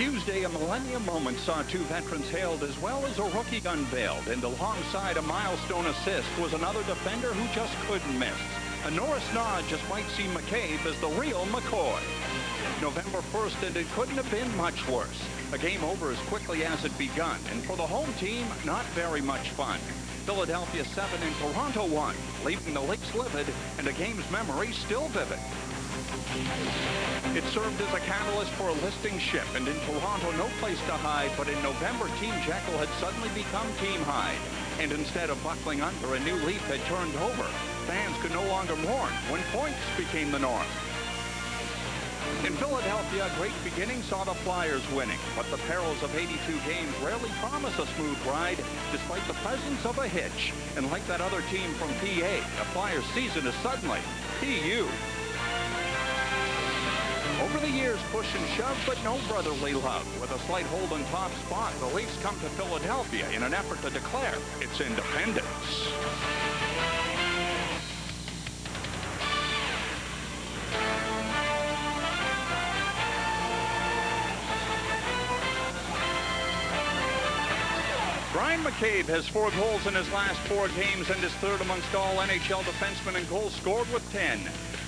Tuesday, a millennium moment saw two veterans hailed as well as a rookie unveiled, and alongside a milestone assist was another defender who just couldn't miss. A Norris nod just might see McCabe as the real McCoy. November 1st, and it couldn't have been much worse. A game over as quickly as it begun, and for the home team, not very much fun. Philadelphia 7 and Toronto 1, leaving the Leafs livid and a game's memory still vivid. It served as a catalyst for a listing ship, and in Toronto, no place to hide, but in November, Team Jekyll had suddenly become Team Hyde. And instead of buckling under, a new leaf had turned over. Fans could no longer mourn when points became the norm. In Philadelphia, a great beginning saw the Flyers winning, but the perils of 82 games rarely promise a smooth ride, despite the presence of a hitch. And like that other team from PA, the Flyers season is suddenly PU. Over the years, push and shove, but no brotherly love. With a slight hold on top spot, the Leafs come to Philadelphia in an effort to declare its independence. Brian McCabe has 4 goals in his last 4 games and is third amongst all NHL defensemen in goals scored with 10.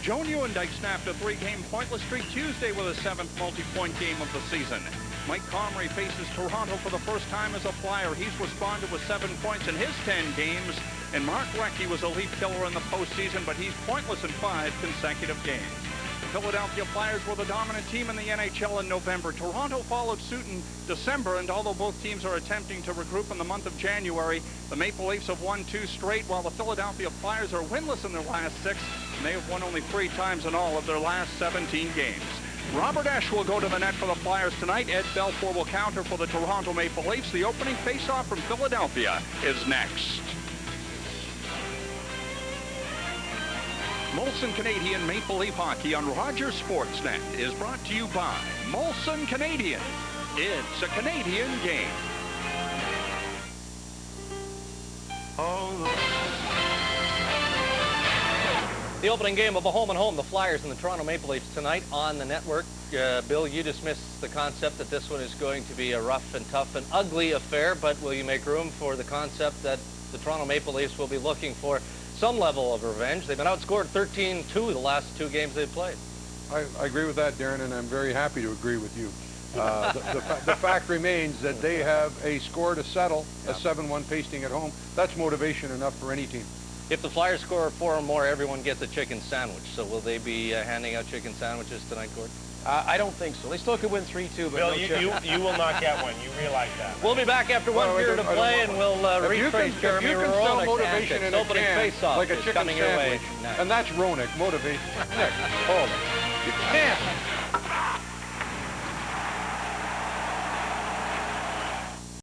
Joe Nieuwendyk snapped a 3-game pointless streak Tuesday with a 7th multi-point game of the season. Mike Comrie faces Toronto for the first time as a Flyer. He's responded with 7 points in his 10 games. And Mark Recchi was a Leaf killer in the postseason, but he's pointless in 5 consecutive games. The Philadelphia Flyers were the dominant team in the NHL in November. Toronto followed suit in December, and although both teams are attempting to regroup in the month of January, the Maple Leafs have won 2 straight, while the Philadelphia Flyers are winless in their last 6, and they have won only 3 times in all of their last 17 games. Robert Esche will go to the net for the Flyers tonight. Ed Belfour will counter for the Toronto Maple Leafs. The opening face-off from Philadelphia is next. Molson Canadian Maple Leaf Hockey on Rogers Sportsnet is brought to you by Molson Canadian. It's a Canadian game. The opening game of a home-and-home, the Flyers and the Toronto Maple Leafs tonight on the network. Bill, you dismissed the concept that this one is going to be a rough and tough and ugly affair, but will you make room for the concept that the Toronto Maple Leafs will be looking for some level of revenge? They've been outscored 13-2 the last 2 games they've played. I agree with that, Darren, and I'm very happy to agree with you. The fact remains that they have a score to settle, a 7-1 pasting at home. That's motivation enough for any team. If the Flyers score 4 or more, everyone gets a chicken sandwich. So will they be handing out chicken sandwiches tonight, Gord? I don't think so. They still could win 3-2, but Bill, no you will not get one. You realize that. We'll be back after one period of play, and we'll retrace Jeremy Roenick's motivation in a opening can, face-off like a chicken coming your way. sandwich, and that's Roenick, motivation. Nick, hold it. You can't.